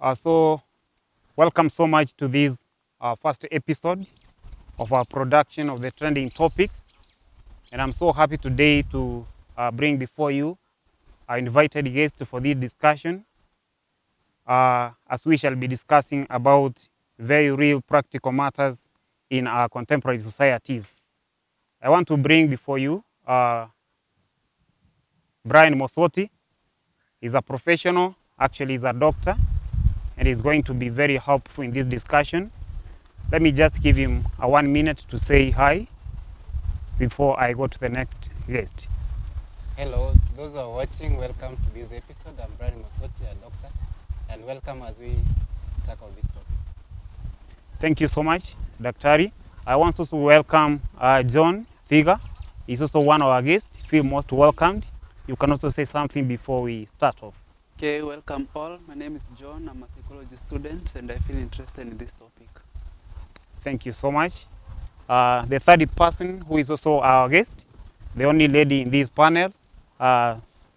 So welcome so much to this first episode of our production of the trending topics. And I'm so happy today to bring before you our invited guest for this discussion, as we shall be discussing about very real practical matters in our contemporary societies. I want to bring before you Brian Mosoti. He's a professional, actually he's a doctor, and he's going to be very helpful in this discussion. Let me just give him 1 minute to say hi before I go to the next guest. Hello, to those who are watching, welcome to this episode. I'm Brian Mosoti, a doctor, and welcome as we tackle this topic. Thank you so much, Daktari. I want also to welcome John Thiga. He's also one of our guests. Feel most welcomed. You can also say something before we start off. Okay, welcome all. My name is John. I'm a psychology student and I feel interested in this topic. Thank you so much. The third person who is also our guest, the only lady in this panel,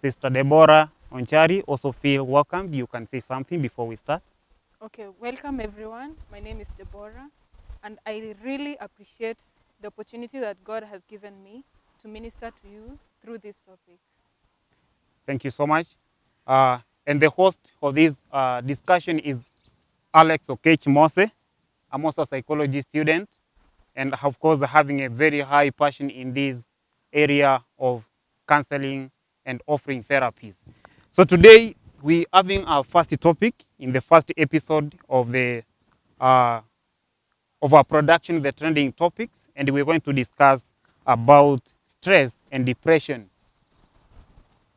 Sister Deborah Onchari, also feel welcomed. You can say something before we start. Okay, welcome everyone. My name is Deborah, and I really appreciate the opportunity that God has given me to minister to you through this topic. Thank you so much. And the host of this discussion is Alex Okechi Mose. I'm also a psychology student, and of course having a very high passion in this area of counseling and offering therapies. So today we are having our first topic in the first episode of the of our production, the trending topics, and we're going to discuss about stress and depression.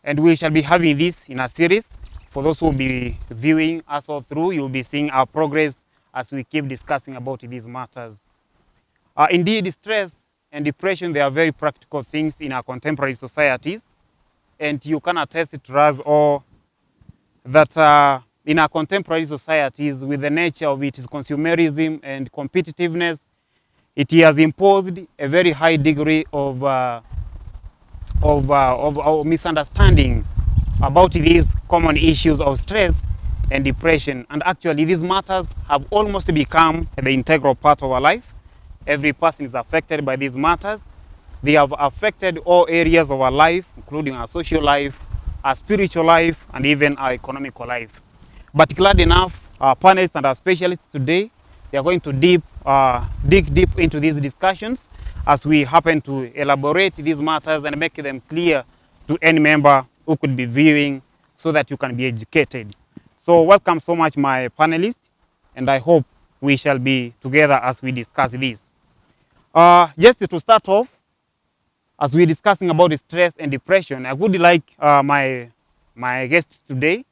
And we shall be having this in a series. For those who will be viewing us all through, you'll be seeing our progress as we keep discussing about these matters. Indeed, stress and depression, they are very practical things in our contemporary societies. And you can attest to us all that in our contemporary societies, with the nature of its consumerism and competitiveness, it has imposed a very high degree of misunderstanding about these common issues of stress and depression. And actually, these matters have almost become the integral part of our life. Every person is affected by these matters. They have affected all areas of our life, including our social life, our spiritual life, and even our economical life. But glad enough, our panelists and our specialists today, they are going to dig deep into these discussions as we happen to elaborate these matters and make them clear to any member who could be viewing so that you can be educated. So welcome so much, my panelists, and I hope we shall be together as we discuss this. Just to start off, as we're discussing about stress and depression, I would like my guests today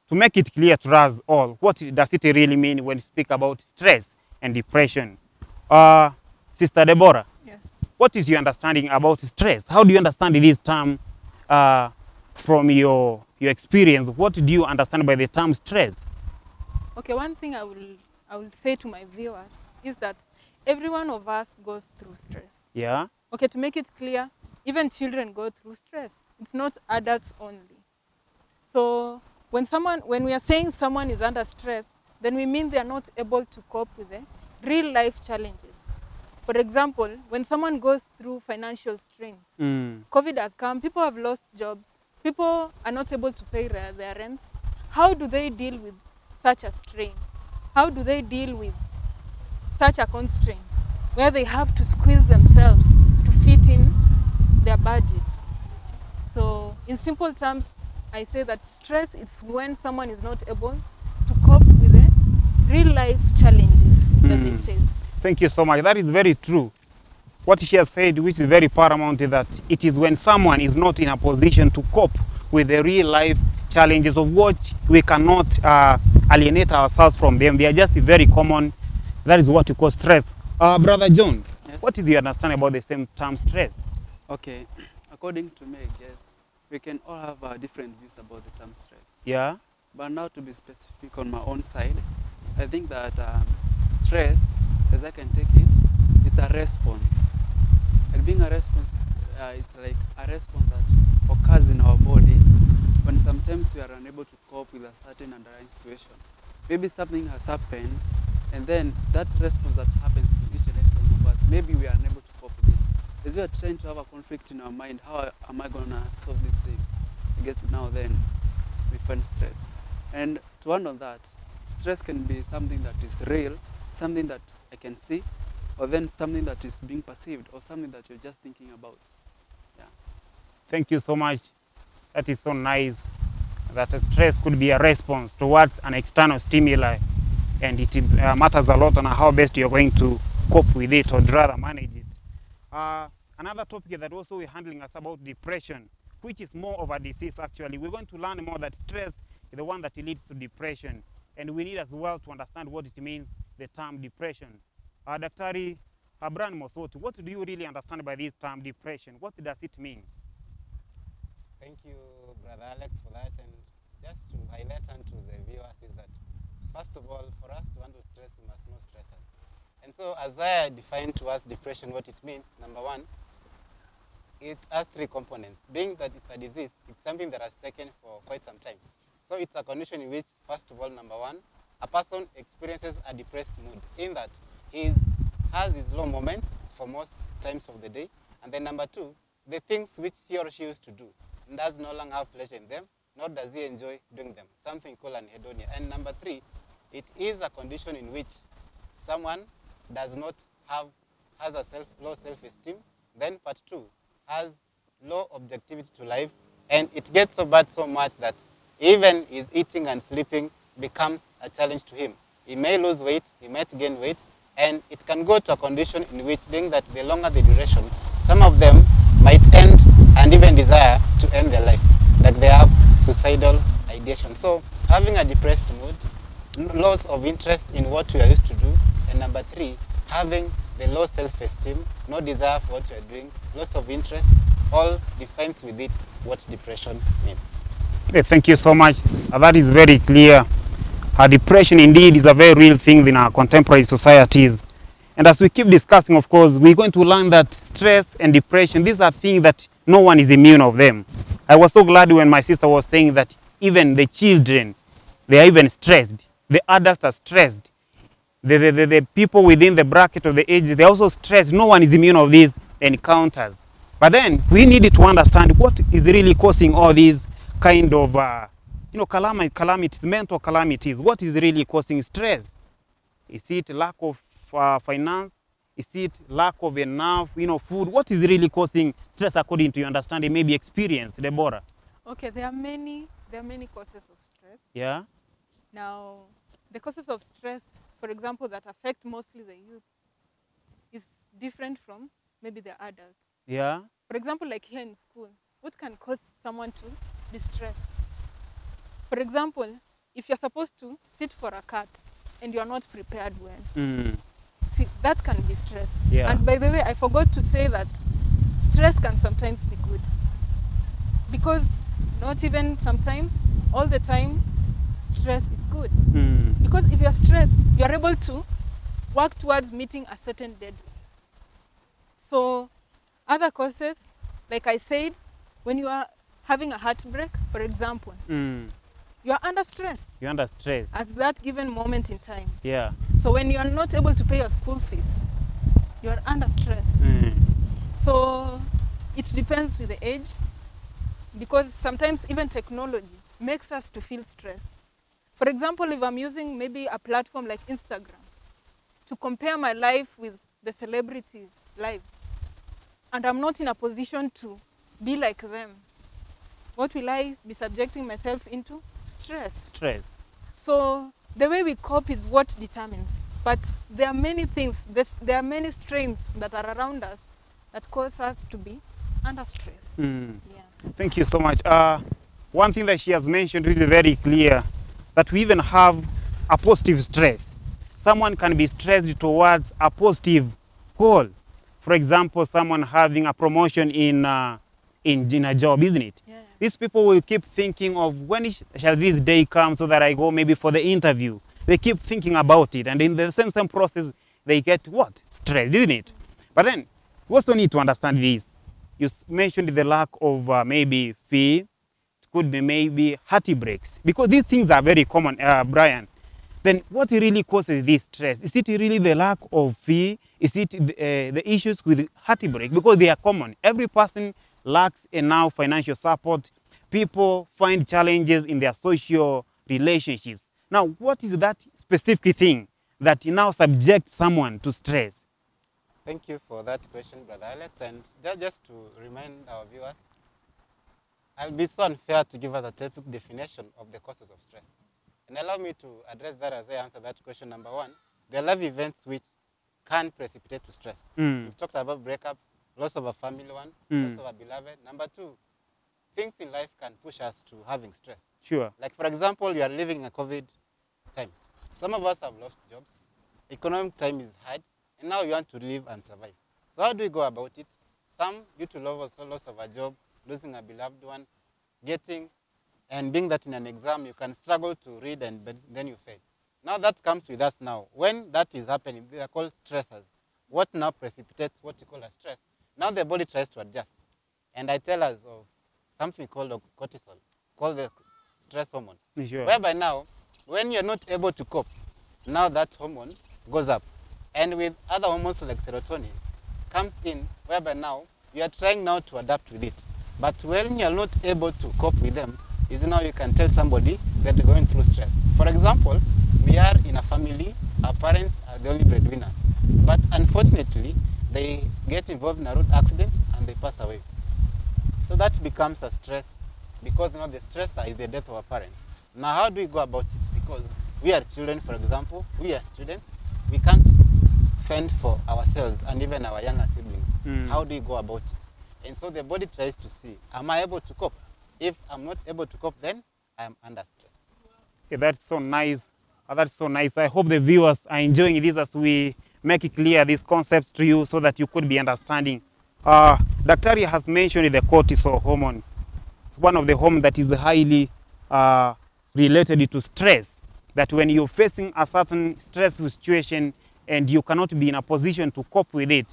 to make it clear to us all, what does it really mean when we speak about stress and depression? Sister Deborah, Yes. what is your understanding about stress? How do you understand this term from your experience? What do you understand by the term stress? Okay, one thing I will say to my viewers is that every one of us goes through stress. Yeah. Okay, to make it clear, even children go through stress. It's not adults only. So when we are saying someone is under stress, then we mean they are not able to cope with the real life challenges. For example, when someone goes through financial strain, COVID has come, people have lost jobs, people are not able to pay their rents. How do they deal with such a strain? How do they deal with such a constraint where they have to squeeze themselves to fit in their budgets? So in simple terms, I say that stress is when someone is not able to cope with the real life challenges that they face. Thank you so much. That is very true. What she has said, which is very paramount, is that it is when someone is not in a position to cope with the real life challenges of what we cannot alienate ourselves from them. They are just very common. That is what we call stress. Brother John, Yes. what is your understanding about the same term stress? Okay, according to me, I guess, we can all have different views about the term stress. Yeah. But now to be specific on my own side, I think that stress, as I can take it, it's a response. And being a response, it's like a response that occurs in our body when sometimes we are unable to cope with a certain underlying situation. maybe something has happened, and then that response that happens to each and every one of us, maybe we are unable to cope with it. As we are trying to have a conflict in our mind, how am I gonna solve this thing? I guess now then we find stress. And to handle that, stress can be something that is real, something that I can see, or then something that is being perceived, or something that you're just thinking about. Yeah. Thank you so much. That is so nice. That stress could be a response towards an external stimuli, and it matters a lot on how best you're going to cope with it, or rather manage it. Another topic that also we're handling is about depression, which is more of a disease actually. We're going to learn more that stress is the one that leads to depression, and we need as well to understand what it means, the term depression. Daktari Mosoti, what do you really understand by this term depression? What does it mean? Thank you, Brother Alex, for that. And just to highlight unto the viewers is that, first of all, for us to handle stress, we must know stressors. And so as I define to us depression, what it means, number one, it has three components. Being that it's a disease, it's something that has taken for quite some time. So it's a condition in which, first of all, number one, a person experiences a depressed mood, in that he has his low moments for most times of the day. And then number two, the things which he or she used to do does no longer have pleasure in them, nor does he enjoy doing them, something called anhedonia. And number three, it is a condition in which someone does not has a low self-esteem. Then part two, has low objectivity to life, and it gets so bad so much that even his eating and sleeping becomes a challenge to him. He may lose weight, he might gain weight, and it can go to a condition in which, being that the longer the duration, some of them might end and even desire to end their life, like they have suicidal ideation. So having a depressed mood, loss of interest in what we are used to do, and number three, having the low self-esteem, no desire for what you are doing, loss of interest, all defines with it what depression means. Okay, thank you so much. That is very clear. Depression indeed is a very real thing in our contemporary societies. And as we keep discussing, of course, we're going to learn that stress and depression, these are things that no one is immune of them. I was so glad when my sister was saying that even the children, they are even stressed. The adults are stressed. The people within the bracket of the age, they're also stressed. No one is immune of these encounters. But then we need to understand what is really causing all these kind of calamities, mental calamities. What is really causing stress? Is it lack of finance? Is it lack of enough, food? What is really causing stress according to your understanding, maybe experience, Deborah? Okay, there are many causes of stress. Yeah. Now, the causes of stress, for example, that affect mostly the youth is different from maybe the adults. Yeah. For example, like here in school, what can cause someone to be stressed? For example, if you're supposed to sit for a cut and you're not prepared well, see, that can be stress. Yeah. And by the way, I forgot to say that stress can sometimes be good. Because not even sometimes, all the time, stress is good. Because if you're stressed, you're able to work towards meeting a certain deadline. So other causes, like I said, when you are having a heartbreak, for example, you are under stress. You're under stress. At that given moment in time. Yeah. So when you are not able to pay your school fees, you are under stress. So it depends with the age, because sometimes even technology makes us to feel stressed. For example, if I'm using maybe a platform like Instagram to compare my life with the celebrities' lives, and I'm not in a position to be like them, what will I be subjecting myself into? Stress. Stress. So the way we cope is what determines. But there are many things, there are many strains that are around us that cause us to be under stress. Yeah. Thank you so much. One thing that she has mentioned is very clear, that we even have a positive stress. Someone can be stressed towards a positive goal. For example, someone having a promotion in a job, isn't it? Yeah. These people will keep thinking of when shall this day come so that I go maybe for the interview. They keep thinking about it, and in the same process, they get what? Stressed, isn't it? But then, we also need to understand this. You mentioned the lack of maybe fee. It could be maybe heartbreaks, because these things are very common, Brian. then what really causes this stress? Is it really the lack of fee? Is it the issues with heartbreak? Because they are common. Every person lacks enough financial support. People find challenges in their social relationships. Now, what is that specific thing that now subjects someone to stress? Thank you for that question, Brother Alex. And just to remind our viewers, I'll be so unfair to give us a typical definition of the causes of stress. And allow me to address that as I answer that question. Number one, there are life events which can precipitate to stress. We've talked about breakups, loss of a family one, loss of a beloved. Number two, things in life can push us to having stress. Sure. Like, for example, you are living in a COVID time. Some of us have lost jobs. Economic time is hard, and now you want to live and survive. So how do we go about it? Some, due to loss of a job, losing a beloved one, and being that in an exam, you can struggle to read but then you fail. Now that comes with us now. When that is happening, they are called stressors. What now precipitates what you call a stress? Now the body tries to adjust. And I tell us of something called cortisol, called the stress hormone. Sure. Whereby now, when you're not able to cope, now that hormone goes up. And with other hormones like serotonin, comes in, whereby now, you are trying now to adapt with it. But when you're not able to cope with them, is now you can tell somebody that they're going through stress. For example, we are in a family, our parents are the only breadwinners. But unfortunately, they get involved in a road accident and they pass away. So that becomes a stress because the stressor is the death of our parents. Now how do we go about it? Because we are children, for example, we are students, we can't fend for ourselves and even our younger siblings. How do we go about it? And so the body tries to see, am I able to cope? If I'm not able to cope, then I'm under stress. Okay, that's so nice. That's so nice. I hope the viewers are enjoying this as we make it clear these concepts to you so that you could be understanding. Daktari has mentioned the cortisol hormone. It's one of the hormones that is highly related to stress. That when you're facing a certain stressful situation and you cannot be in a position to cope with it,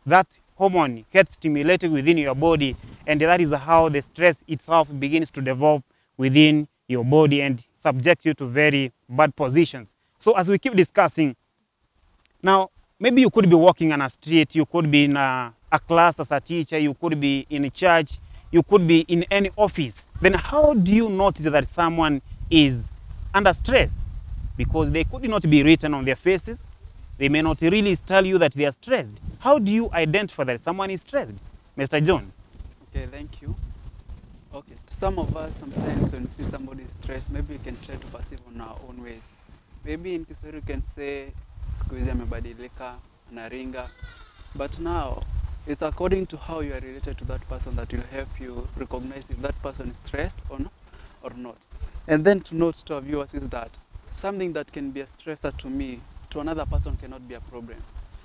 that hormone gets stimulated within your body, and that is how the stress itself begins to develop within your body and subject you to very bad positions. So as we keep discussing, now maybe you could be walking on a street, you could be in a class as a teacher, you could be in a church, you could be in any office. Then how do you notice that someone is under stress? Because they could not be written on their faces. They may not really tell you that they are stressed. How do you identify that someone is stressed? Mr. John. Okay, thank you. Okay, to some of us, sometimes when we see somebody stressed, maybe we can try to perceive in our own ways. Maybe in Kiswahili you can say, siku hizi amebadilika, anaringa. But now, it's according to how you are related to that person that will help you recognize if that person is stressed or not. And then to note to our viewers is that something that can be a stressor to me, to another person cannot be a problem.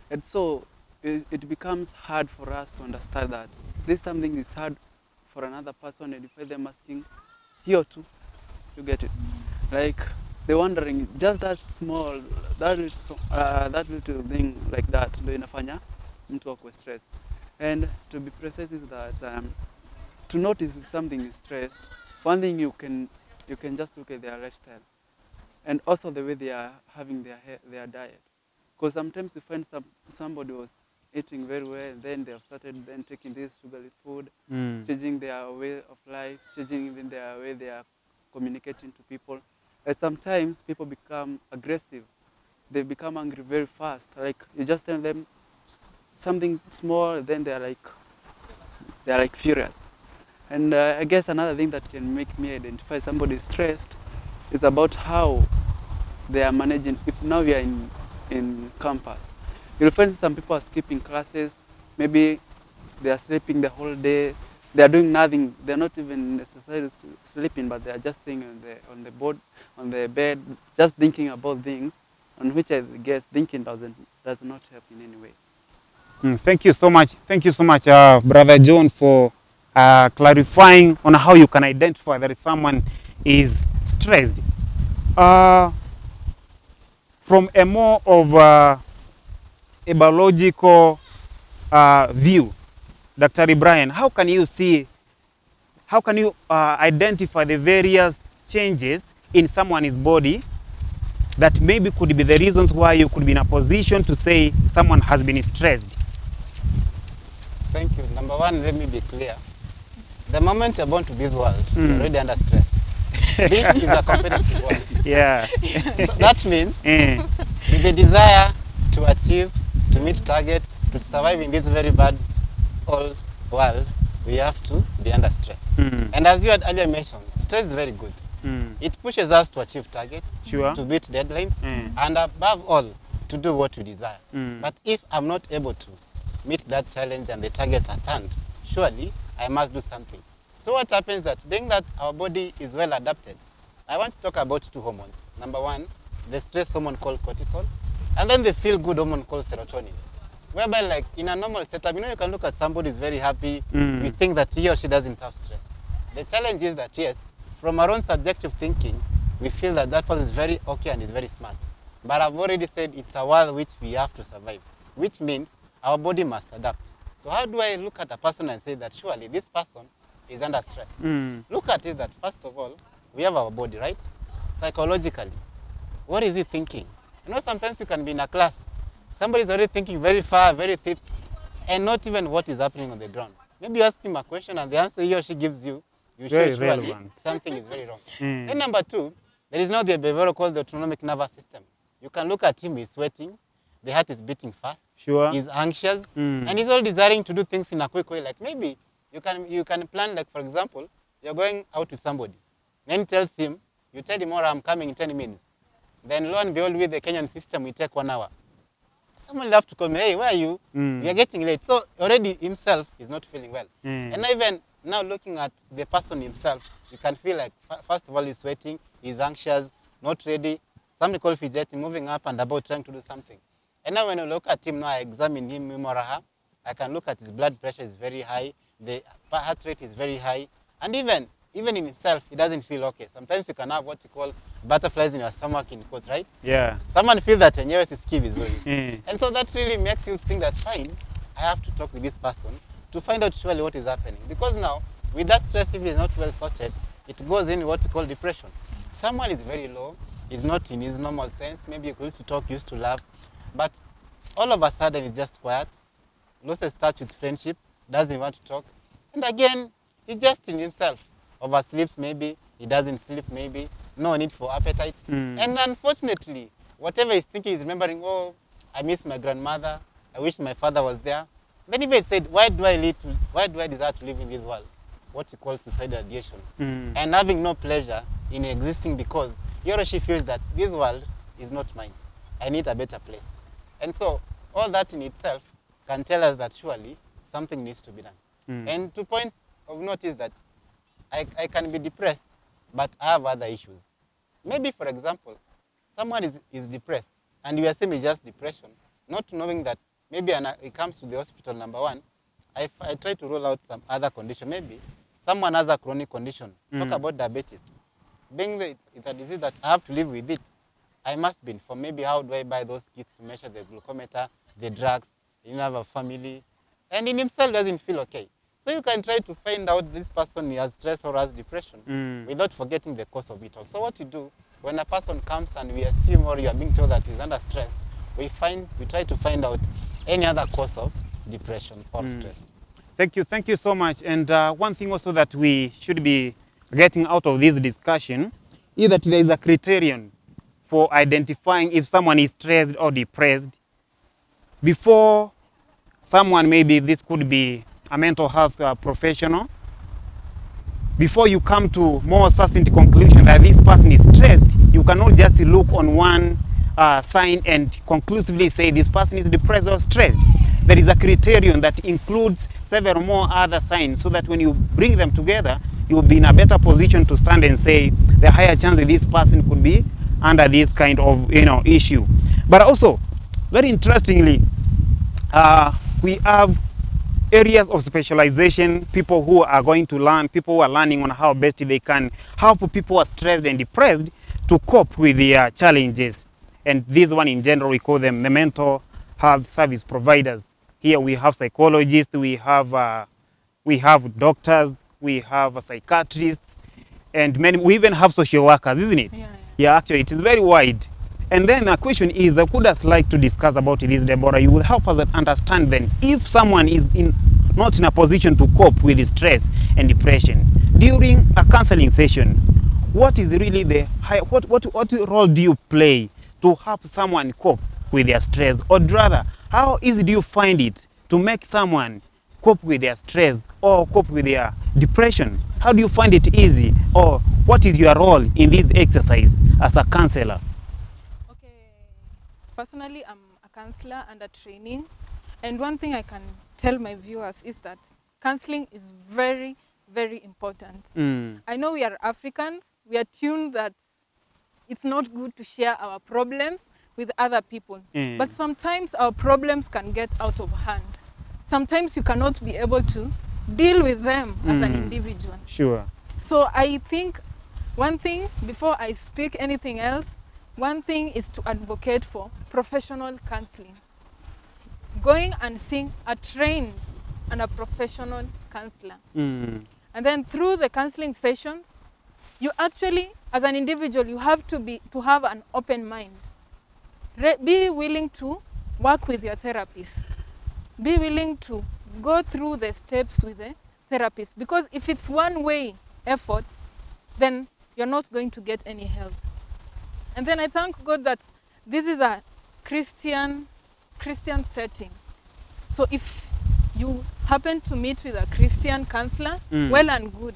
And so it becomes hard for us to understand that this something is hard for another person, and if them asking, here too, you get it. Like they're wondering, just that small, that little thing like that, ndio inafanya mtu akwe stress. And to be precise is that to notice if something is stressed, one thing you can just look at their lifestyle, and also the way they are having their diet. Because sometimes you find somebody was eating very well, and then they have started then taking this sugary food, changing their way of life, changing even their way they are communicating to people. And sometimes people become aggressive. They become angry very fast. Like you just tell them something small, then they are like furious. And I guess another thing that can make me identify somebody stressed is about how they are managing. If now we are in campus, you'll find some people are skipping classes. Maybe they are sleeping the whole day. They are doing nothing. They are not even necessarily sleeping, but they are just sitting on the bed, just thinking about things, on which I guess thinking does not help in any way. Thank you so much. Thank you so much, Brother John, for clarifying on how you can identify that someone is stressed. From a more of a biological view, Dr. Brian, how can you identify the various changes in someone's body that maybe could be the reasons why you could be in a position to say someone has been stressed? Thank you. Number one, let me be clear. The moment you're born to this world, you're already under stress. This is a competitive world. Yeah. So that means with the desire to achieve, to meet targets, to survive in this very bad old world, we have to be under stress. And as you had earlier mentioned, stress is very good. It pushes us to achieve targets, Sure. to beat deadlines, and above all, to do what we desire. But if I'm not able to meet that challenge and the target at hand, surely I must do something. So what happens that being that our body is well adapted, I want to talk about two hormones. Number one, the stress hormone called cortisol, and then the feel-good hormone called serotonin. Whereby, like in a normal setup, you know, you can look at somebody who's very happy, we think that he or she doesn't have stress. The challenge is that, yes, from our own subjective thinking, we feel that that person is very okay and is very smart. But I've already said it's a world which we have to survive, which means our body must adapt. So how do I look at a person and say that surely this person is under stress? Look at it that first of all, we have our body, right? Psychologically, what is he thinking? You know, sometimes you can be in a class, somebody's already thinking very far, very deep, and not even what is happening on the ground. Maybe you ask him a question and the answer he or she gives you, you Very show surely relevant. something is very wrong. And number two, there is now the behavioral called the autonomic nervous system. You can look at him, he's sweating, the heart is beating fast, Sure. he's anxious, and he's all desiring to do things in a quick way. Like maybe you can plan, like for example, you're going out with somebody, then tells him, you tell him, "All right, I'm coming in 10 minutes. Then lo and behold, with the Kenyan system, we take 1 hour. Someone will have to call me, hey, where are you? We are getting late. So already himself is not feeling well. And even now looking at the person himself, you can feel like, first of all, he's sweating, he's anxious, not ready. Somebody called fidgeting, moving up and about, trying to do something. And now when I look at him, now I examine him or her, I can look at his blood pressure is very high, the heart rate is very high, and even in himself, he doesn't feel okay. Sometimes you can have what you call butterflies in your stomach, in quotes, right? Yeah. Someone feels that and his skin is going. And so that really makes you think that, fine, I have to talk with this person to find out surely what is happening. Because now, with that stress, if he is not well sorted, it goes in what you call depression. Someone is very low, is not in his normal sense, maybe you used to talk, used to laugh, but all of a sudden it's just quiet, loses touch with friendship, doesn't want to talk, and again, he's just in himself. Oversleeps maybe, he doesn't sleep maybe, no need for appetite. And unfortunately, whatever he's thinking is remembering, oh, I miss my grandmother, I wish my father was there. Then even said, why do I desire to live in this world? What you call suicidal ideation. And having no pleasure in existing because he or she feels that this world is not mine. I need a better place. And so all that in itself can tell us that surely something needs to be done. And to point of note is that I can be depressed, but I have other issues. Maybe, for example, someone is depressed, and you assume it's just depression, not knowing that maybe it comes to the hospital, number one, I try to rule out some other condition. Maybe someone has a chronic condition. Talk about diabetes. Being that it's a disease that I have to live with it, I must be informed. Maybe how do I buy those kits to measure the glucometer, the drugs, you have a family, and in himself doesn't feel okay. So you can try to find out this person has stress or has depression without forgetting the cause of it all. So what you do, when a person comes and we assume or you are being told that he's under stress, we try to find out any other cause of depression or stress. Thank you so much. And one thing also that we should be getting out of this discussion is that there is a criterion for identifying if someone is stressed or depressed. Before someone, maybe this could be a mental health professional, before you come to more certain conclusion that this person is stressed, you cannot just look on one sign and conclusively say this person is depressed or stressed. There is a criterion that includes several more other signs, so that when you bring them together, you will be in a better position to stand and say the higher chance that this person could be under this kind of issue. But also, very interestingly, we have areas of specialization, people who are going to learn, people who are learning on how best they can help people who are stressed and depressed to cope with their challenges. And this one in general, we call them the mental health service providers. Here we have psychologists, we have doctors, we have psychiatrists, and we even have social workers, isn't it? Yeah, actually, it is very wide. And then the question is, I would just like to discuss about this, Deborah. You will help us understand then, if someone is not in a position to cope with stress and depression during a counseling session, what is really what role do you play to help someone cope with their stress? Or rather, how easy do you find it to make someone cope with their stress or cope with their depression? How do you find it easy? Or what is your role in this exercise as a counselor? Okay, personally, I'm a counselor under training, and one thing I can tell my viewers is that counseling is very, very important. I know we are Africans, we are tuned that it's not good to share our problems with other people, but sometimes our problems can get out of hand. Sometimes you cannot be able to deal with them as an individual. Sure. So I think one thing, before I speak anything else, one thing is to advocate for professional counseling. Going and seeing a trained and a professional counselor. And then through the counseling sessions, you actually, as an individual, you have to have an open mind. Be willing to work with your therapist. Be willing to go through the steps with the therapist, because if it's one-way effort, then you're not going to get any help. And then I thank God that this is a Christian setting. So if you happen to meet with a Christian counselor, well and good.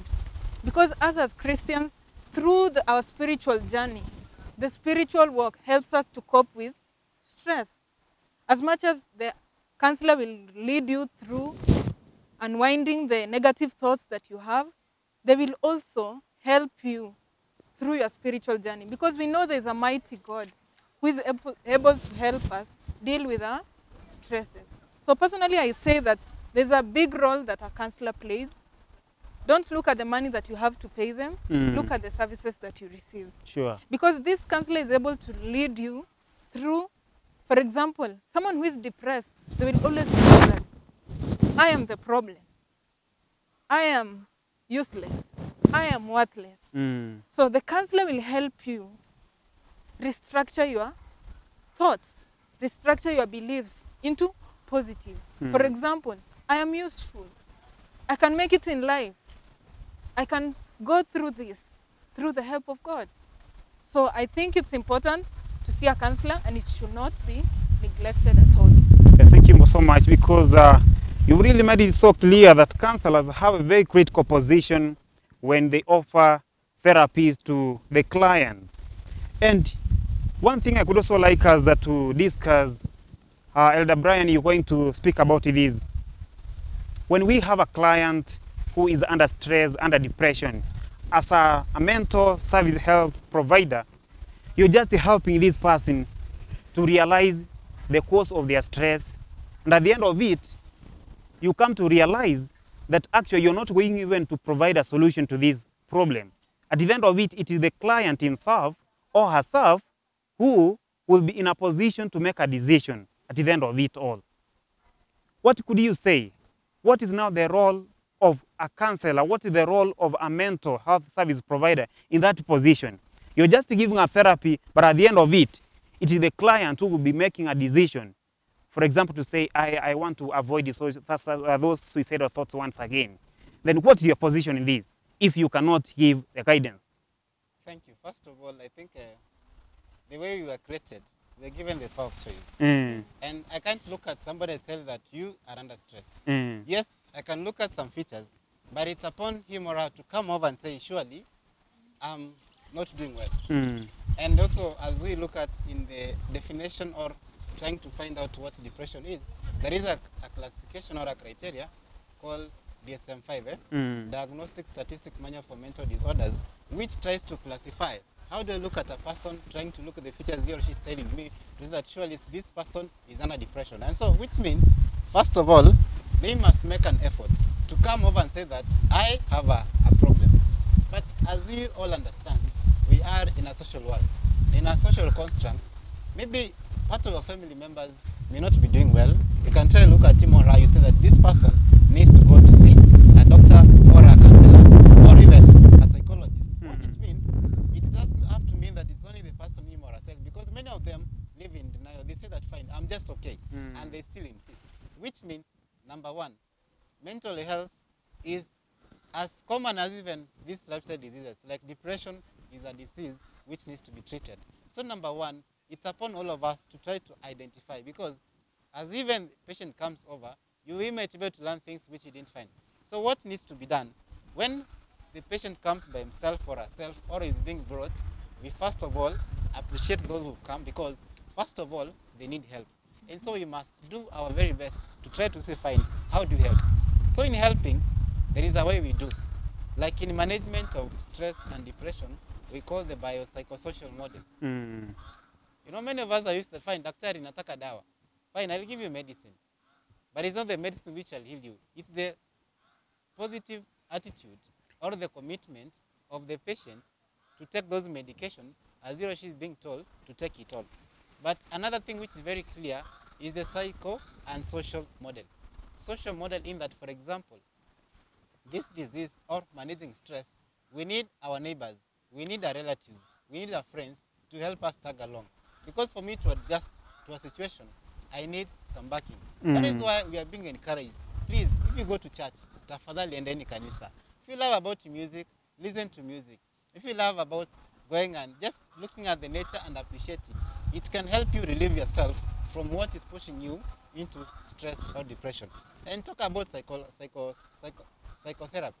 Because us as Christians, through our spiritual journey, the spiritual work helps us to cope with stress. As much as the counselor will lead you through unwinding the negative thoughts that you have, they will also help you through your spiritual journey, because we know there's a mighty God who is able to help us deal with our stresses. So personally, I say that there's a big role that a counselor plays. Don't look at the money that you have to pay them. Look at the services that you receive. Sure. Because this counselor is able to lead you through, for example, someone who is depressed, they will always say that I am the problem. I am useless. I am worthless. So the counselor will help you restructure your thoughts, restructure your beliefs into positive. For example, I am useful. I can make it in life. I can go through this through the help of God. So I think it's important to see a counselor, and it should not be neglected at all. Thank you so much, because you really made it so clear that counselors have a very critical position when they offer therapies to the clients. And one thing I could also like us to discuss, Elder Brian, you're going to speak about it, is when we have a client who is under stress, under depression, as a mental service health provider, you're just helping this person to realize the cause of their stress. And at the end of it, you come to realize that actually you're not going even to provide a solution to this problem. At the end of it, it is the client himself or herself who will be in a position to make a decision at the end of it all. What could you say? What is now the role of a counselor? What is the role of a mental health service provider in that position? You're just giving a therapy, but at the end of it, it is the client who will be making a decision. For example, to say, I want to avoid those suicidal thoughts once again. Then what is your position in this, if you cannot give the guidance? Thank you. First of all, I think the way we were created, we're given the power of choice. And I can't look at somebody and tell that you are under stress. Yes, I can look at some features, but it's upon him or her to come over and say, surely, I'm not doing well. And also, as we look at in the definition or trying to find out what depression is, there is a classification or a criteria called DSM-5, Diagnostic Statistics Manual for Mental Disorders, which tries to classify. How do I look at a person trying to look at the features he or she is telling me to say that surely this person is under depression? And so, which means, first of all, they must make an effort to come over and say that I have a problem. But as we all understand, we are in a social world. In a social construct, maybe part of our family members may not be doing well. You can try to look at him or her, you say that this person needs to go to see a doctor or a counselor or even a psychologist. What it means, it doesn't have to mean that it's only the person, him or herself, because many of them they still insist. Which means, number one, mental health is as common as even these lifestyle diseases. Like depression is a disease which needs to be treated. So number one, it's upon all of us to try to identify, because as even the patient comes over, you might be able to learn things which you didn't find. So what needs to be done? When the patient comes by himself or herself or is being brought, we first of all appreciate those who come, because first of all, they need help. And so we must do our very best to try to say, fine, how do you help? So in helping, there is a way we do. Like in management of stress and depression, we call the biopsychosocial model. You know, many of us are used to find, daktari nataka dawa. Fine, I'll give you medicine. But it's not the medicine which will heal you. It's the positive attitude or the commitment of the patient to take those medications as he or she is being told to take it all. But another thing which is very clear is the psycho and social model. Social model in that, for example, this disease or managing stress, we need our neighbors, we need our relatives, we need our friends to help us tag along. Because for me to adjust to a situation, I need some backing. That is why we are being encouraged. Please, if you go to church, tafadhali endeni kanisa. If you love about music, listen to music. If you love about going and just looking at the nature and appreciating, it can help you relieve yourself from what is pushing you into stress or depression. And talk about psychotherapy.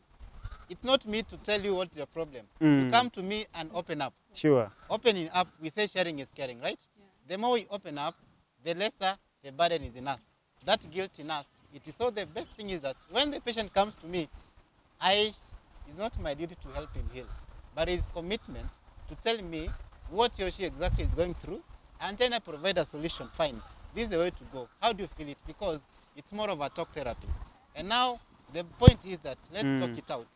It's not me to tell you what's your problem. You come to me and open up. Sure. Opening up, we say sharing is caring, right? Yeah. The more we open up, the lesser the burden is in us. That guilt in us. It is so the best thing is that when the patient comes to me, it's not my duty to help him heal, but his commitment to tell me what he or she exactly is going through, and then I provide a solution. Fine, this is the way to go. How do you feel it? Because it's more of a talk therapy. And now the point is that let's talk it out.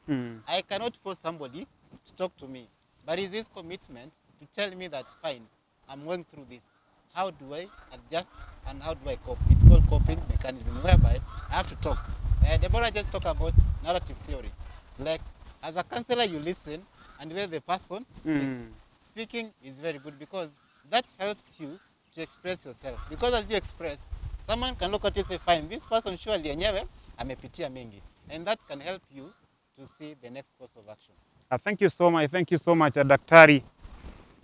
I cannot force somebody to talk to me, but it's this commitment to tell me that, fine, I'm going through this. How do I adjust and how do I cope? It's called coping mechanism, whereby I have to talk. Deborah just talked about narrative theory. Like, as a counselor, you listen and let the person speak. Speaking is very good because that helps you to express yourself. Because as you express, someone can look at you and say, fine, this person surely yenyewe amepitia mengi. And that can help you to see the next course of action. Thank you so much, Daktari.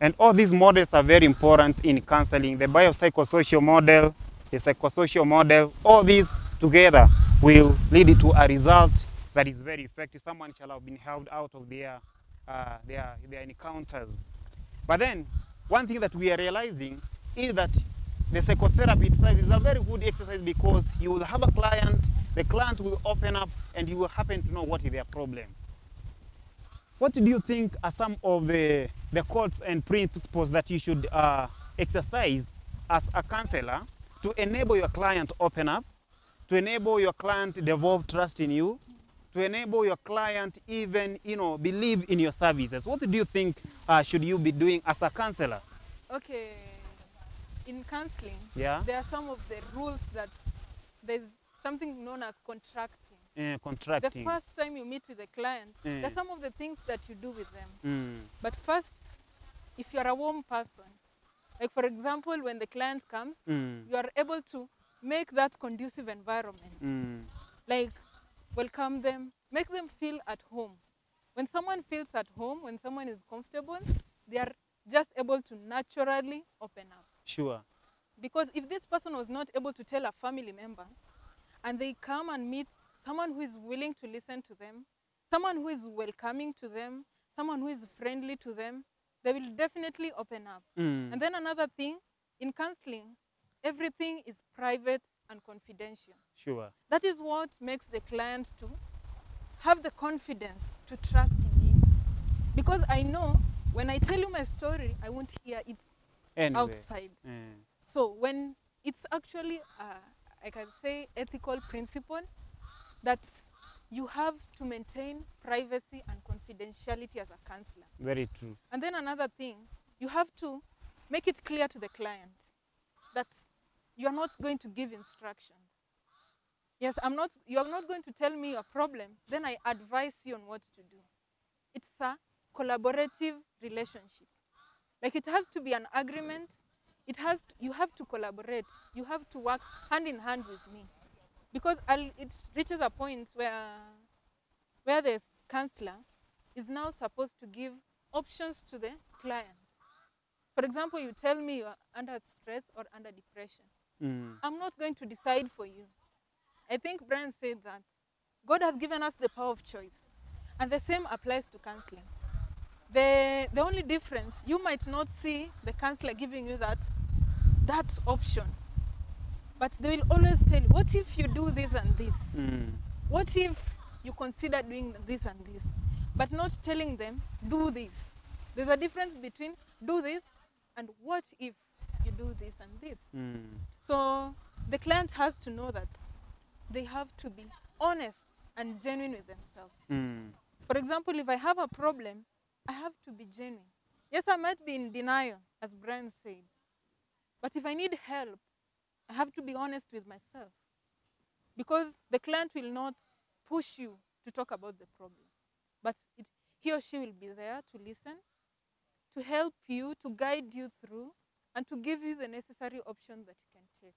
And all these models are very important in counseling. The biopsychosocial model, the psychosocial model, all these together will lead to a result that is very effective. Someone shall have been helped out of their encounters. But then, one thing that we are realizing is that the psychotherapy itself is a very good exercise, because you will have a client, the client will open up, and you will happen to know what is their problem. What do you think are some of the codes and principles that you should exercise as a counselor to enable your client to open up, to enable your client to develop trust in you, to enable your client even, believe in your services? What do you think should you be doing as a counselor? Okay, in counseling, Yeah. there are some of the rules that there's something known as contracting. Contracting. The first time you meet with a client, there are some of the things that you do with them. But first, if you're a warm person, like for example, when the client comes, you are able to make that conducive environment. Like, welcome them, make them feel at home. When someone feels at home, when someone is comfortable, they are just able to naturally open up. Sure. Because if this person was not able to tell a family member, and they come and meet someone who is willing to listen to them, someone who is welcoming to them, someone who is friendly to them, they will definitely open up. And then another thing, in counseling, everything is private and confidential. Sure. That is what makes the client to have the confidence to trust in you. Because I know when I tell you my story, I won't hear it outside. So when it's actually, I can say, ethical principle that you have to maintain privacy and confidentiality as a counselor. Very true. And then another thing, you have to make it clear to the client that you are not going to give instructions. Yes, you are not going to tell me your problem, then I advise you on what to do. It's a collaborative relationship. Like, it has to be an agreement. you have to collaborate. You have to work hand in hand with me, because it reaches a point where the counselor is now supposed to give options to the client. For example, you tell me you are under stress or under depression. I'm not going to decide for you. I think Brian said that God has given us the power of choice, and the same applies to counseling. The only difference, you might not see the counselor giving you that option, but they will always tell you, what if you do this and this? What if you consider doing this and this? But not telling them, do this. There's a difference between do this and what if you do this and this. So the client has to know that they have to be honest and genuine with themselves. For example, if I have a problem, I have to be genuine. Yes, I might be in denial, as Brian said. But if I need help, I have to be honest with myself. Because the client will not push you to talk about the problem. But he or she will be there to listen, to help you, to guide you through, and to give you the necessary options that you can take.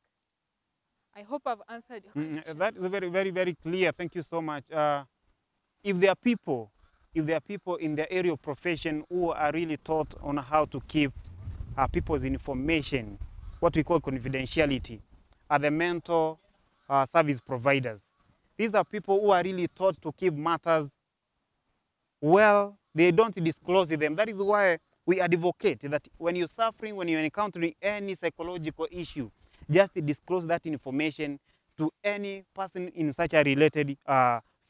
I hope I've answered your question. That is very, very, very clear. Thank you so much. If there are people in the area of profession who are really taught on how to keep people's information, what we call confidentiality, are the mental service providers. These are people who are really taught to keep matters well. They don't disclose them. That is why we advocate that when you're suffering, when you're encountering any psychological issue, just disclose that information to any person in such a related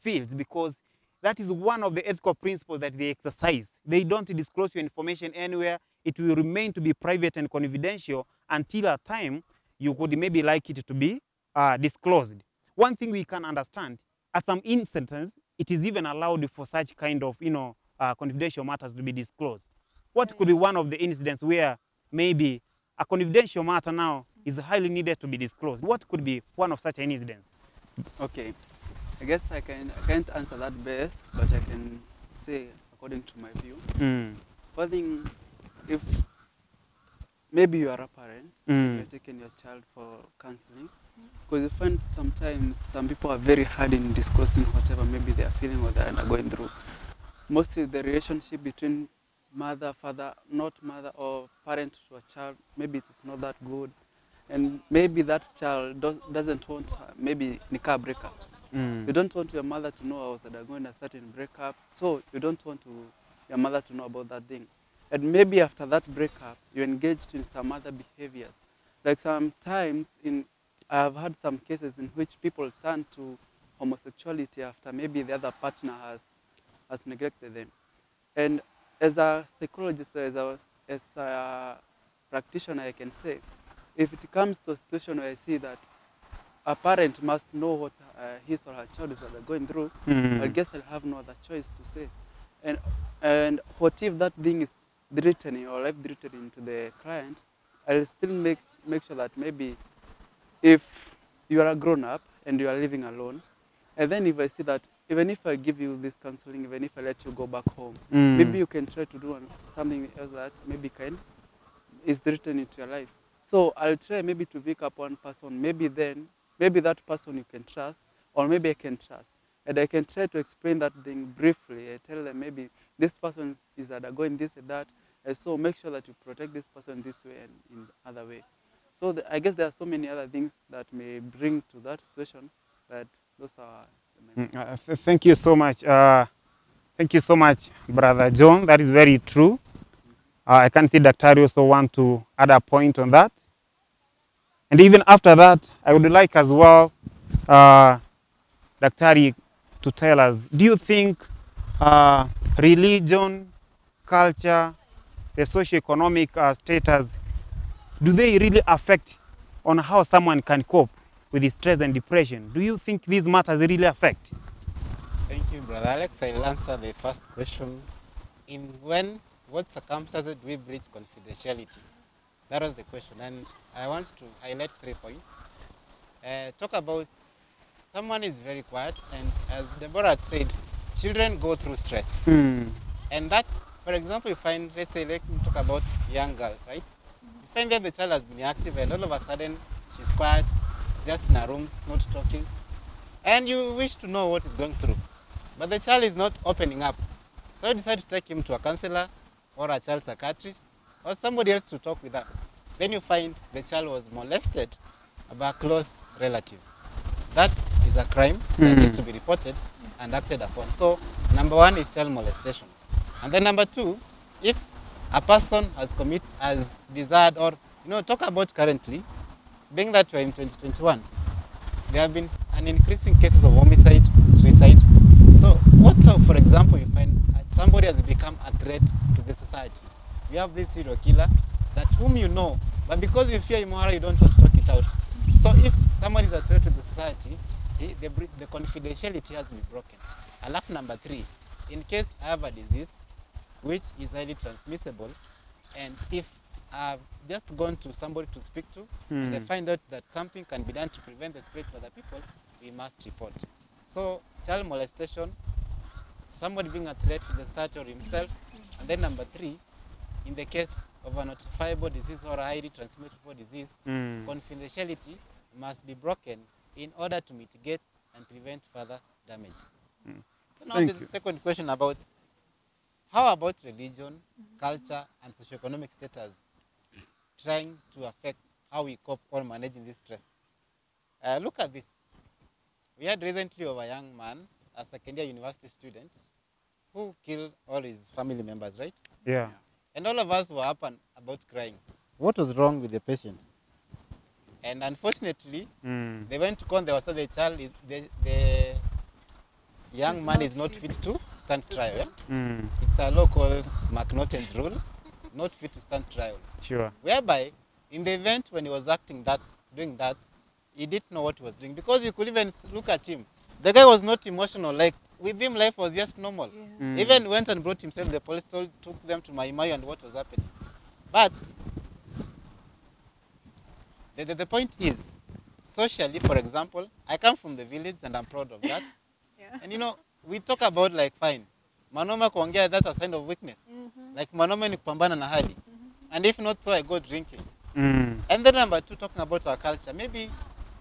field, because that is one of the ethical principles that they exercise. They don't disclose your information anywhere. It will remain to be private and confidential until a time you would maybe like it to be disclosed. One thing we can understand, at some instances, it is even allowed for such kind of, confidential matters to be disclosed. What could be one of the incidents where maybe a confidential matter now is highly needed to be disclosed? What could be one of such incidents? Okay, I guess I can't answer that best, but I can say according to my view. One thing, if maybe you are a parent, you're taking your child for counseling, because you find sometimes some people are very hard in discussing whatever maybe they are feeling or they are going through. Mostly the relationship between mother, father, not mother, or parent to a child, maybe it is not that good. And maybe that child doesn't want maybe nika breakup. You don't want your mother to know I was undergoing a certain breakup, so you don't want your mother to know about that thing. And maybe after that breakup, you engaged in some other behaviors. Like sometimes I have had some cases in which people turn to homosexuality after maybe the other partner has neglected them. And as a psychologist, as a practitioner, I can say, if it comes to a situation where I see that a parent must know what his or her child is going through, I guess I'll have no other choice to say. And what if that thing is threatening or life-threatening to the client, I'll still make sure that maybe if you are a grown-up and you are living alone, and then if I see that even if I give you this counseling, even if I let you go back home, maybe you can try to do something else that maybe is threatening to your life. So I'll try maybe to pick up one person, maybe that person you can trust, or maybe I can trust. And I can try to explain that thing briefly. I tell them maybe this person is undergoing this and that, and so make sure that you protect this person this way and in the other way. So I guess there are so many other things that may bring to that situation, but those are the main. Thank you so much. Thank you so much, Brother John. That is very true. I can see Dr. also want to add a point on that. And even after that, I would like as well Dr. to tell us, do you think religion, culture, the socioeconomic status, do they really affect on how someone can cope with stress and depression? Do you think these matters really affect? Thank you, Brother Alex. I'll answer the first question. What circumstances do we breach confidentiality? That was the question. And I want to highlight 3 points. Talk about someone is very quiet, and as Deborah had said, children go through stress. And that, for example, you find, let's say, let me talk about young girls, right? You find that the child has been active and all of a sudden she's quiet, just in her rooms, not talking. And you wish to know what is going through. But the child is not opening up. So you decide to take him to a counselor or a child psychiatrist or somebody else to talk with her. Then you find the child was molested by a close relative. That is a crime that needs to be reported and acted upon. So number one is child molestation. And then number two, if a person has desired or, talk about currently, being that we're in 2021, there have been an increasing cases of homicide, suicide. So what, for example, you find somebody has become a threat to the society. You have this serial killer that whom you know, but because you fear immoral, you don't want to talk it out. So if somebody is a threat to the society, the confidentiality has been broken. And number three, in case I have a disease which is highly transmissible, and if I've just gone to somebody to speak to, and they find out that something can be done to prevent the spread to other people, we must report. So child molestation, somebody being a threat to the society or himself, and then number three, in the case of a notifiable disease or a highly transmissible disease, confidentiality must be broken in order to mitigate and prevent further damage. So now the second question about how about religion, culture, and socioeconomic status trying to affect how we cope or managing this stress. Look at this. We had recently of a young man, a second-year university student, who killed all his family members, right? Yeah. And all of us were up and about crying. What was wrong with the patient? And unfortunately, they went to court. They were told the young man is not fit to stand trial. Yeah? It's a law called McNaughton's rule, not fit to stand trial. Sure. Whereby, in the event when he was doing that, he didn't know what he was doing. Because you could even look at him. The guy was not emotional. Like, with him, life was just normal. Yeah. Even went and brought himself. The police took them to Maimayu and what was happening. But the point is, socially, for example, I come from the village and I'm proud of that. Yeah. And we talk about like, fine, manome kuongea, that's a sign of weakness. Like manome ni kupambana na hali. And if not so, I go drinking. And then number two, talking about our culture, maybe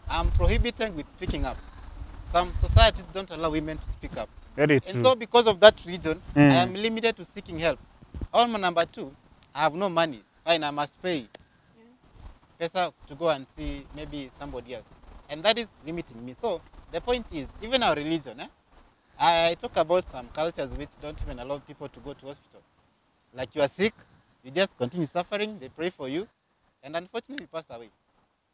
I'm prohibiting with speaking up. Some societies don't allow women to speak up. Very true. And so because of that reason, I am limited to seeking help. Or number two, I have no money. Fine, I must pay pesa to go and see maybe somebody else. And that is limiting me. So the point is, even our religion, I talk about some cultures which don't even allow people to go to hospital. Like you are sick, you just continue suffering, they pray for you, and unfortunately you pass away.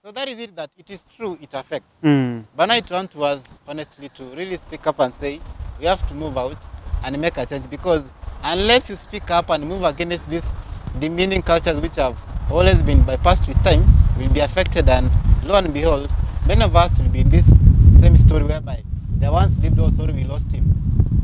So that is it, that it is true, it affects. But now it wants to us, honestly, to really speak up and say, we have to move out and make a change, because unless you speak up and move against these demeaning cultures which have always been bypassed with time, will be affected, and lo and behold, many of us will be in this same story whereby the once lived, oh sorry, we lost him.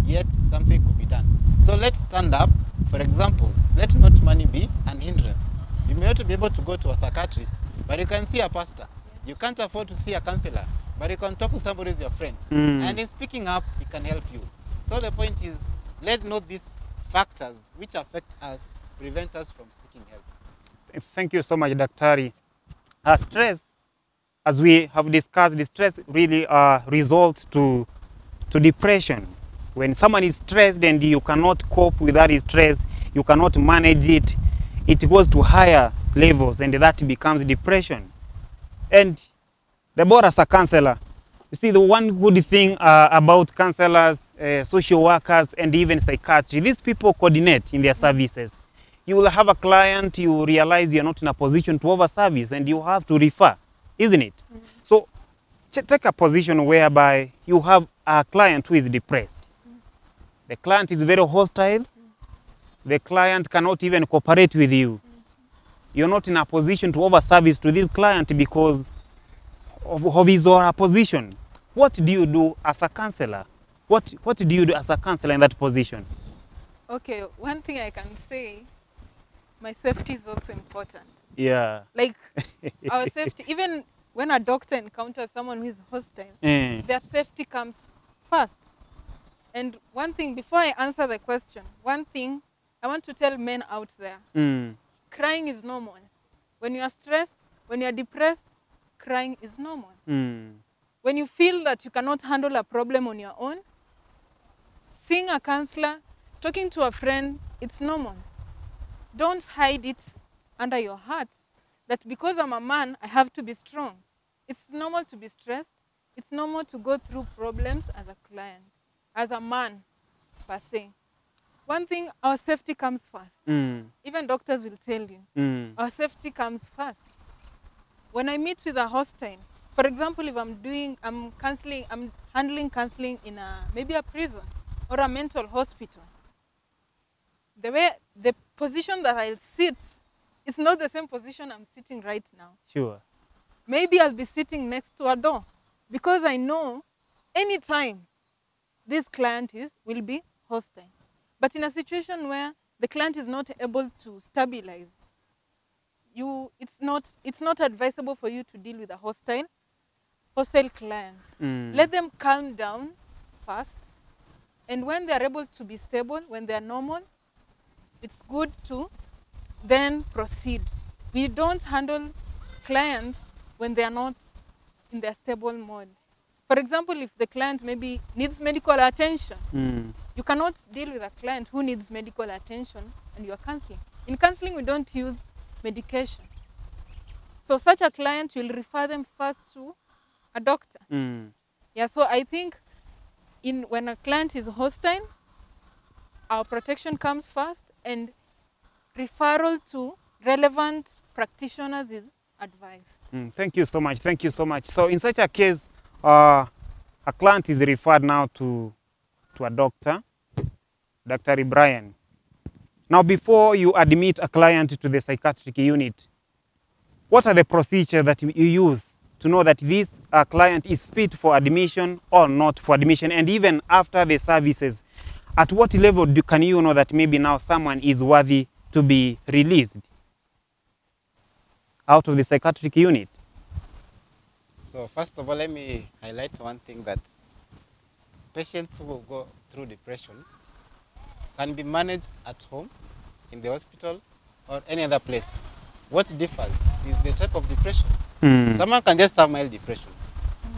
Yet something could be done. So let's stand up. For example, let not money be an hindrance. You may not be able to go to a psychiatrist, but you can see a pastor. You can't afford to see a counselor, but you can talk to somebody who's your friend. And in speaking up, it can help you. So the point is, let not these factors which affect us prevent us from seeking help. Thank you so much, Daktari. Stress, as we have discussed, the stress really results to depression. When someone is stressed and you cannot cope with that stress, you cannot manage it, it goes to higher levels and that becomes depression. And Deborah, as a counselor, you see, the one good thing about counselors, social workers, and even psychiatry, these people coordinate in their services. You will have a client, you realize you're not in a position to over-service and you have to refer, isn't it? So take a position whereby you have a client who is depressed. The client is very hostile. The client cannot even cooperate with you. You're not in a position to over-service to this client because of his or her position. What do you do as a counselor? What do you do as a counselor in that position? Okay, one thing I can say, my safety is also important. Yeah. Like our safety, even when a doctor encounters someone who is hostile, their safety comes first. And one thing, before I answer the question, one thing I want to tell men out there, crying is normal. When you are stressed, when you are depressed, crying is normal. Mm. When you feel that you cannot handle a problem on your own, seeing a counselor, talking to a friend, it's normal. Don't hide it under your heart that because I'm a man, I have to be strong. It's normal to be stressed. It's normal to go through problems as a client, as a man, per se. One thing, our safety comes first. Mm. Even doctors will tell you, Mm. our safety comes first. When I meet with a hostile, for example, if I'm handling counseling in maybe a prison or a mental hospital, the position that I'll sit is not the same position I'm sitting right now. Sure. Maybe I'll be sitting next to a door because I know anytime this client will be hostile. But in a situation where the client is not able to stabilize, it's not advisable for you to deal with a hostile client. Mm. Let them calm down first, and when they are able to be stable, when they are normal, it's good to then proceed. We don't handle clients when they are not in their stable mode. For example, if the client maybe needs medical attention, Mm. you cannot deal with a client who needs medical attention and you are counseling. In counseling, we don't use medication. So such a client, you'll refer them first to a doctor. Mm. Yeah, so I think when a client is hostile, our protection comes first and referral to relevant practitioners is advised. Mm. Thank you so much. Thank you so much. So in such a case, a client is referred now to a doctor, Dr. Brian. Now, before you admit a client to the psychiatric unit, what are the procedures that you use to know that this client is fit for admission or not for admission? And even after the services, at what level can you know that maybe now someone is worthy to be released out of the psychiatric unit? So first of all, let me highlight one thing, that patients who will go through depression can be managed at home, in the hospital, or any other place. What differs is the type of depression. Mm. Someone can just have mild depression.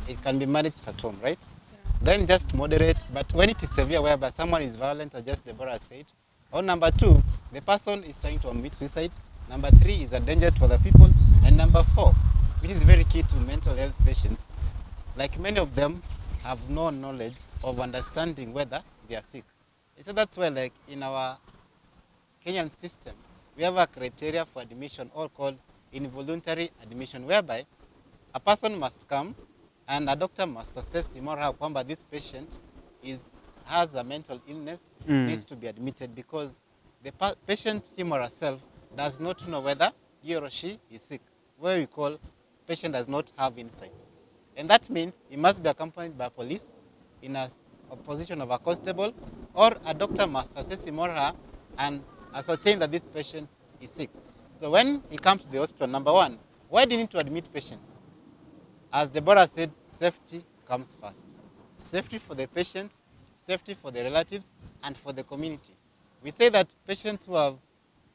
It can be managed at home, right? Yeah. Then just moderate, but when it is severe, whereby someone is violent, as just Deborah said, or number two, the person is trying to commit suicide, number three is a danger to other people, and number four, which is very key to mental health patients, like many of them have no knowledge of understanding whether they are sick. So that's why, like in our Kenyan system, we have a criteria for admission, all called involuntary admission, whereby a person must come and a doctor must assess him or her kwamba this patient has a mental illness, needs to be admitted, because the patient, him or herself, does not know whether he or she is sick, where we call patient does not have insight. And that means he must be accompanied by police in a position of a constable, or a doctor must assess him or her and ascertain that this patient is sick. So when he comes to the hospital, number one, why do you need to admit patients? As Deborah said, safety comes first. Safety for the patient, safety for the relatives, and for the community. We say that patients who are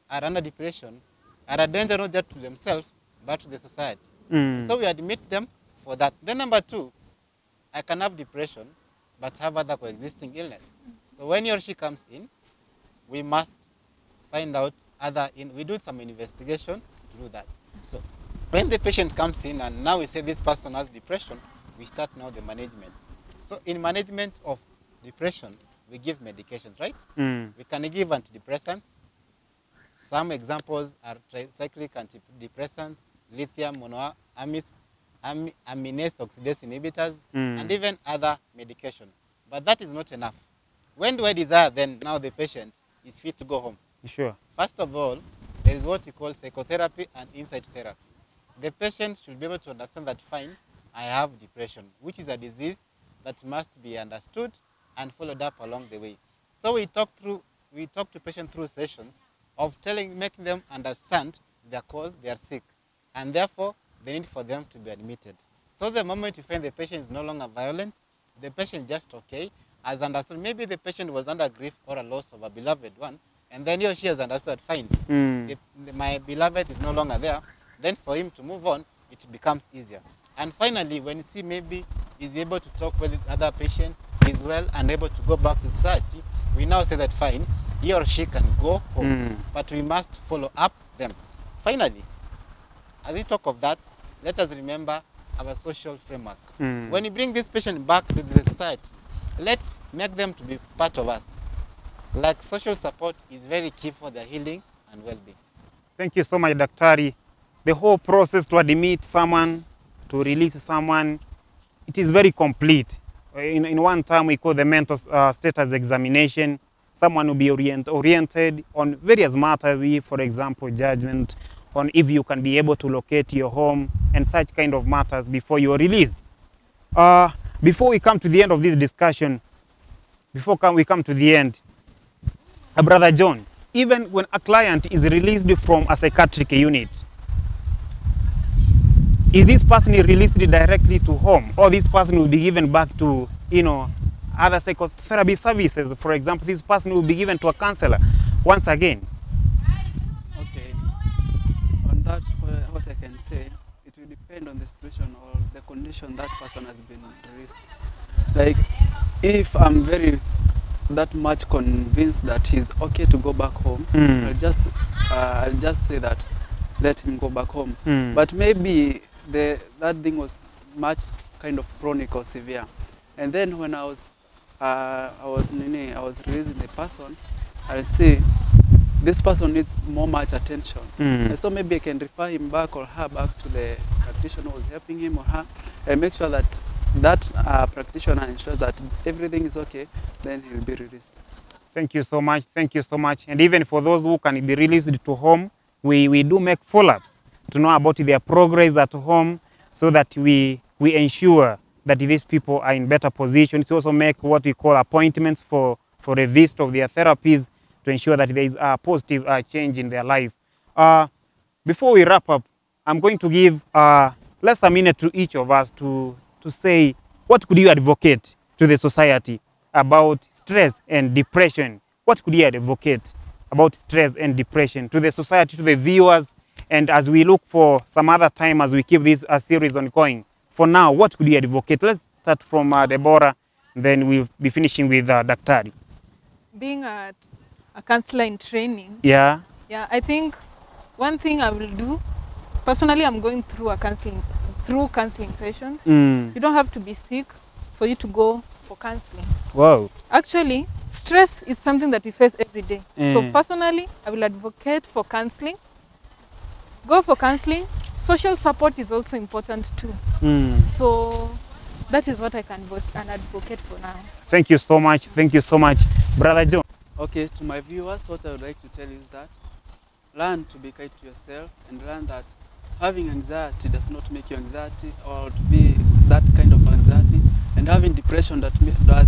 under depression are a danger not just to themselves, but to the society. So we admit them for that. Then number two, I can have depression, but have other coexisting illness. So when he or she comes in, we must find out we do some investigation to do that. So when the patient comes in and now we say this person has depression, we start now the management. So in management of depression, we give medications, right? We can give antidepressants. Some examples are tricyclic antidepressants, lithium monoamines, aminase oxidase inhibitors, and even other medication. But that is not enough. When do I desire then now the patient is fit to go home? Sure. First of all, there is what we call psychotherapy and insight therapy. The patient should be able to understand that, fine, I have depression, which is a disease that must be understood and followed up along the way. So we talk to patients through sessions of making them understand their cause, they are sick, and therefore the need for them to be admitted. So the moment you find the patient is no longer violent, the patient is just okay, has understood, maybe the patient was under grief or a loss of a beloved one, and then he or she has understood, fine, my beloved is no longer there, then for him to move on, it becomes easier. And finally, when you see maybe he's able to talk with his other patient, he's well and able to go back to society, we now say that fine, he or she can go home, but we must follow up them. Finally, as we talk of that, let us remember our social framework. When we bring this patient back to the society, let's make them to be part of us. Like social support is very key for their healing and well-being. Thank you so much, Daktari. The whole process to admit someone, to release someone, it is very complete. In one term, we call the mental status examination. Someone will be oriented on various matters, if, for example, judgment, on if you can be able to locate your home and such kind of matters before you are released. Before we come to the end of this discussion, we come to the end, Brother John, even when a client is released from a psychiatric unit, is this person released directly to home, or this person will be given back to, other psychotherapy services? For example, this person will be given to a counselor once again. Okay. On that, what I can say, it will depend on the situation or the condition that person has been released. Like, if I'm that much convinced that he's okay to go back home, I'll just say that let him go back home. But maybe that thing was much kind of chronic or severe, and then when I was releasing the person, I'll say this person needs much attention, and so maybe I can refer him back or her back to the practitioner who was helping him or her, and make sure that practitioner ensures that everything is okay, then he'll be released. Thank you so much. Thank you so much. And even for those who can be released to home, we do make follow-ups to know about their progress at home, so that we ensure that these people are in better position to also make what we call appointments for a visit of their therapies, to ensure that there is a positive change in their life. Before we wrap up, I'm going to give less a minute to each of us to say, what could you advocate to the society about stress and depression? What could you advocate about stress and depression to the society, to the viewers? And as we look for some other time, as we keep this series ongoing, for now, what could you advocate? Let's start from Deborah, then we'll be finishing with Daktari. Being a counselor in training, Yeah, I think one thing I will do, personally, I'm going through counseling sessions. You don't have to be sick for you to go for counseling. wow. Actually, stress is something that we face every day. So personally, I will advocate for counseling. Go for counseling. Social support is also important too. So that is what I can advocate for now. Thank you so much. Thank you so much. Brother John. Okay, to my viewers, what I would like to tell is that learn to be kind to yourself, and learn that having anxiety does not make you anxiety or to be that kind of anxiety, and having depression does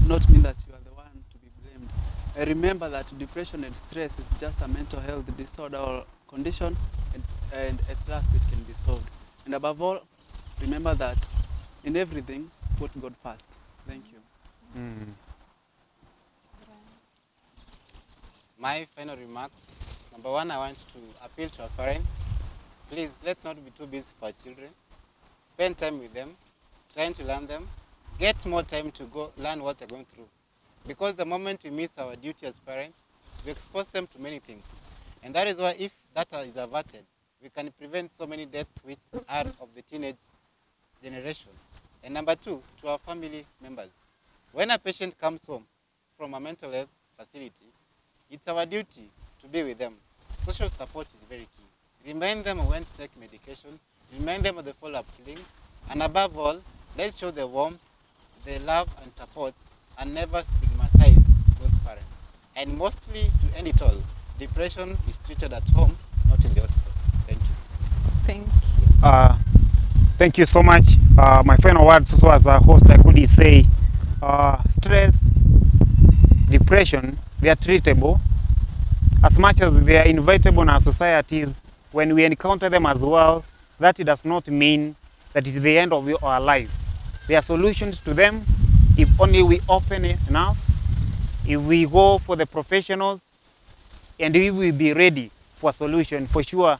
not mean that you are the one to be blamed. I remember that depression and stress is just a mental health disorder or condition, and at last it can be solved. And above all, remember that in everything, put God first. Thank you. My final remarks, number one, I want to appeal to our parents. Please, let's not be too busy for our children. Spend time with them, trying to learn them. Get more time to go learn what they're going through. Because the moment we miss our duty as parents, we expose them to many things. And that is why if that is averted, we can prevent so many deaths which are of the teenage generation. And number two, to our family members. When a patient comes home from a mental health facility, it's our duty to be with them. Social support is very key. Remind them when to take medication, remind them of the follow-up healing, and above all, let's show the warmth, the love and support, and never stigmatize those parents. And mostly, to end it all, depression is treated at home, not in the hospital. Thank you. Thank you. Thank you so much. My final words also as a host, I could say, stress, depression, they are treatable. As much as they are inevitable in our societies, when we encounter them as well, that does not mean that it's the end of our life. There are solutions to them if only we open enough, if we go for the professionals, and we will be ready for a solution. For sure,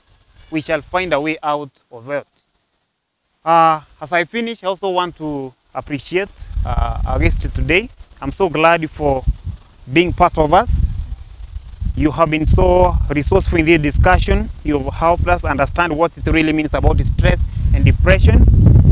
we shall find a way out of it. As I finish, I also want to appreciate our guest today. I'm so glad for being part of us. You have been so resourceful in this discussion. You've helped us understand what it really means about stress and depression.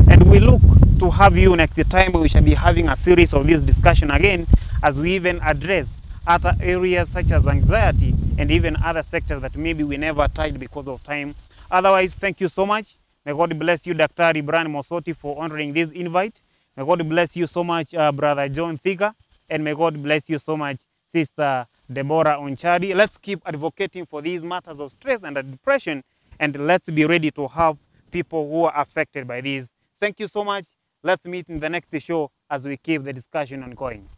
And we look to have you next time. We shall be having a series of this discussion again, as we even address other areas such as anxiety and even other sectors that maybe we never touched because of time. Otherwise, thank you so much. May God bless you, Dr. Ibrahim Mosoti, for honoring this invite. May God bless you so much, Brother John Thiga. And may God bless you so much, Sister Deborah Onchari. Let's keep advocating for these matters of stress and depression, and let's be ready to help people who are affected by these. Thank you so much. Let's meet in the next show as we keep the discussion ongoing.